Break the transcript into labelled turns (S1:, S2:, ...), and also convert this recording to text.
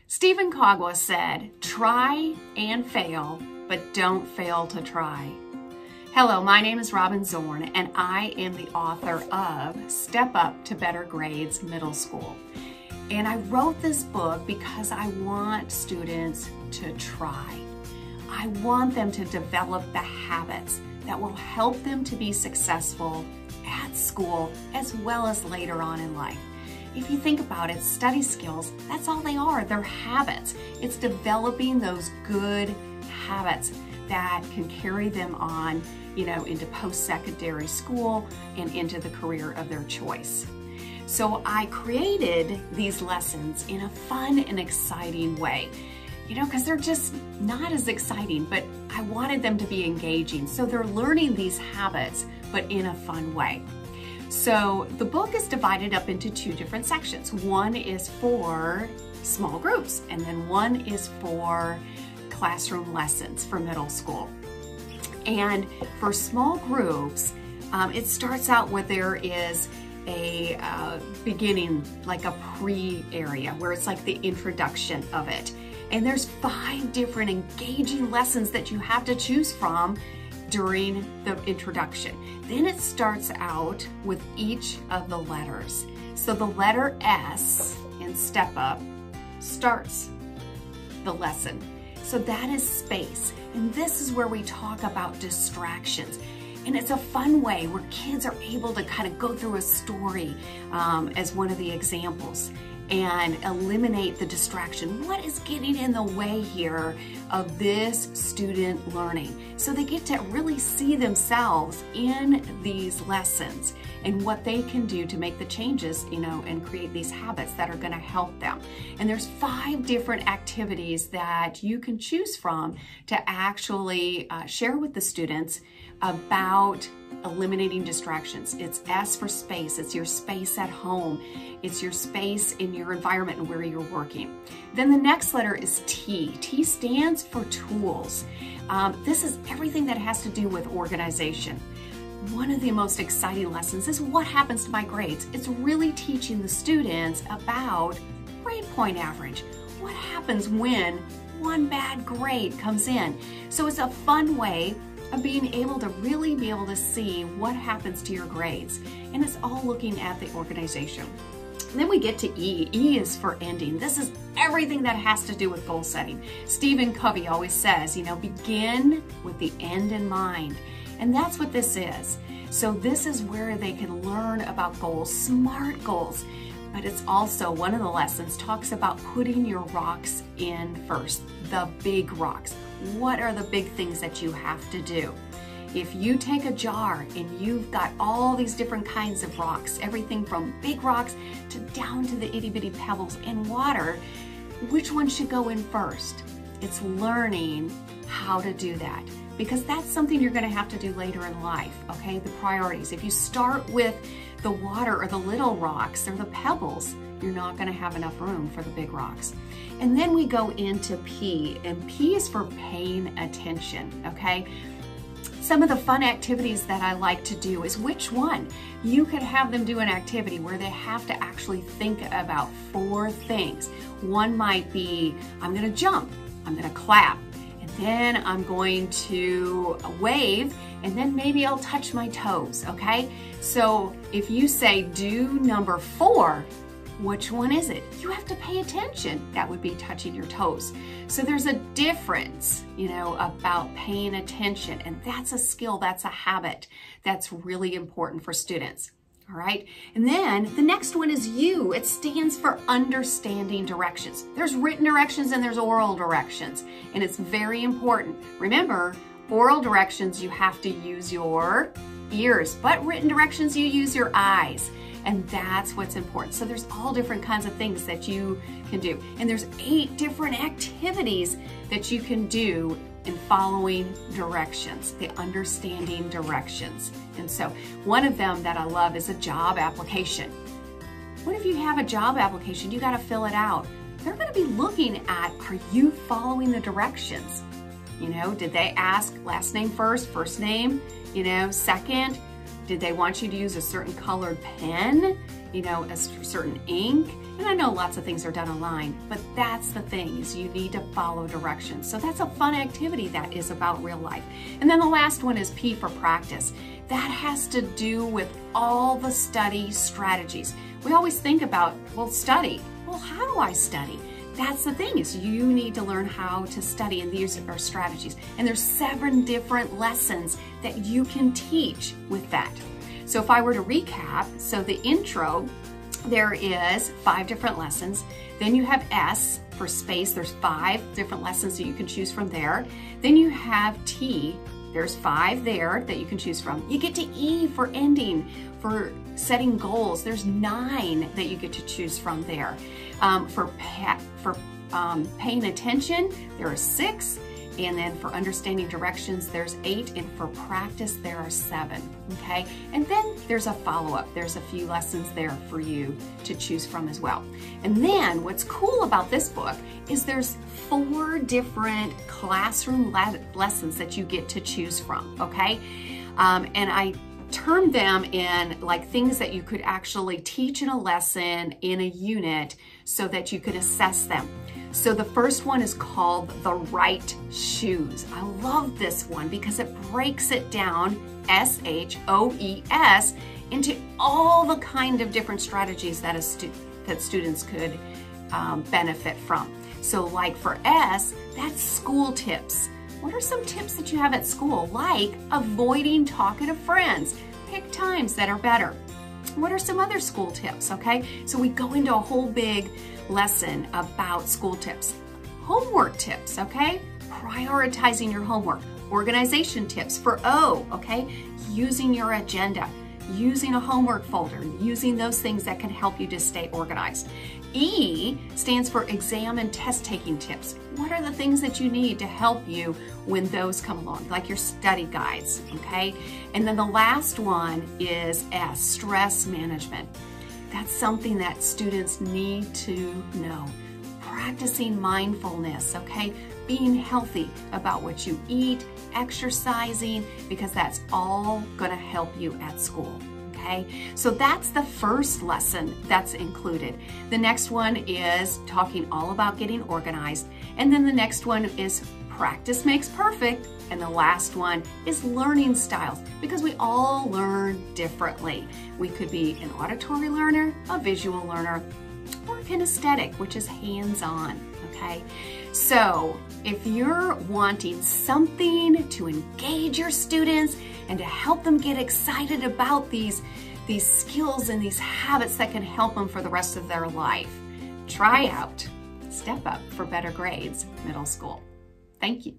S1: Stephen Cogwa said, "Try and fail, but don't fail to try." Hello, my name is Robin Zorn, and I am the author of Step Up to Better Grades Middle School. And I wrote this book because I want students to try. I want them to develop the habits that will help them to be successful at school as well as later on in life. If you think about it, study skills, that's all they are. They're habits. It's developing those good habits that can carry them on, into post-secondary school and into the career of their choice. So I created these lessons in a fun and exciting way, because they're just not as exciting, but I wanted them to be engaging. So they're learning these habits, but in a fun way. So the book is divided up into two different sections. One is for small groups, and then one is for classroom lessons for middle school. And for small groups, it starts out where there is a beginning, like a pre-area, where it's like the introduction of it. And there's 5 different engaging lessons that you have to choose from during the introduction. Then it starts out with each of the letters. So the letter S in Step Up starts the lesson. So that is space. And this is where we talk about distractions. And it's a fun way where kids are able to kind of go through a story as one of the examples and eliminate the distraction. What is getting in the way here of this student learning? So they get to really see themselves in these lessons and what they can do to make the changes, and create these habits that are gonna help them. And there's 5 different activities that you can choose from to actually share with the students about eliminating distractions. It's S for space. It's your space at home. It's your space in your environment and where you're working. Then the next letter is T. T stands for tools. This is everything that has to do with organization. One of the most exciting lessons is what happens to my grades. It's really teaching the students about grade point average. What happens when one bad grade comes in? So it's a fun way of being able to really be able to see what happens to your grades. And it's all looking at the organization. And then we get to E. E is for ending. This is everything that has to do with goal setting. Stephen Covey always says, begin with the end in mind. And that's what this is. So this is where they can learn about goals, SMART goals. But it's also, one of the lessons talks about putting your rocks in first, the big rocks. What are the big things that you have to do? If you take a jar and you've got all these different kinds of rocks, everything from big rocks to down to the itty bitty pebbles in water, which one should go in first? It's learning how to do that, because that's something you're going to have to do later in life, okay? The priorities. If you start with the water or the little rocks or the pebbles, you're not going to have enough room for the big rocks. And then we go into P, and P is for paying attention, okay? Some of the fun activities that I like to do is which one? You could have them do an activity where they have to actually think about 4 things. One might be, I'm going to jump, I'm going to clap, and then I'm going to wave, and then maybe I'll touch my toes, okay? So if you say do number 4, which one is it? You have to pay attention. That would be touching your toes. So there's a difference, about paying attention, and that's a skill, that's a habit that's really important for students. All right, and then the next one is U. It stands for understanding directions. There's written directions and there's oral directions, and it's very important. Remember, oral directions, you have to use your ears, but written directions, you use your eyes. And that's what's important. So there's all different kinds of things that you can do. And there's 8 different activities that you can do in following directions, the understanding directions. And so one of them that I love is a job application. What if you have a job application? You got to fill it out. They're going to be looking at, are you following the directions? Did they ask last name first name, second? Did they want you to use a certain colored pen? a certain ink. And I know lots of things are done online, but that's the thing, is you need to follow directions. So that's a fun activity that is about real life. And then the last one is P for practice. That has to do with all the study strategies. We always think about, well, study. Well, how do I study? That's the thing, is you need to learn how to study, and these are strategies. And there's 7 different lessons that you can teach with that. So if I were to recap, so the intro, there is 5 different lessons. Then you have S for space. There's 5 different lessons that you can choose from there. Then you have T. There's 5 there that you can choose from. You get to E for ending, for setting goals. There's 9 that you get to choose from there. For paying attention, there are 6. And then for understanding directions, there's 8, and for practice, there are 7, okay? And then there's a follow-up. There's a few lessons there for you to choose from as well. And then what's cool about this book is there's 4 different classroom lessons that you get to choose from, okay? And I term them in like things that you could actually teach in a lesson in a unit so that you could assess them. So the first one is called The Right Shoes. I love this one because it breaks it down, SHOES, into all the kind of different strategies that students could benefit from. So like for S, that's school tips. What are some tips that you have at school? Like avoiding talkative friends. Pick times that are better. What are some other school tips, okay? So we go into a whole big lesson about school tips. Homework tips, okay? Prioritizing your homework. Organization tips for O, okay? Using your agenda, using a homework folder, using those things that can help you to stay organized. E stands for exam and test taking tips. What are the things that you need to help you when those come along, like your study guides, okay? And then the last one is S, stress management. That's something that students need to know. Practicing mindfulness, okay? Being healthy about what you eat, exercising, because that's all gonna help you at school. Okay, so that's the first lesson that's included. The next one is talking all about getting organized. And then the next one is practice makes perfect. And the last one is learning styles, because we all learn differently. We could be an auditory learner, a visual learner, or kinesthetic, which is hands-on, okay? So if you're wanting something to engage your students and to help them get excited about these skills and these habits that can help them for the rest of their life, try out Step Up for Better Grades Middle School. Thank you.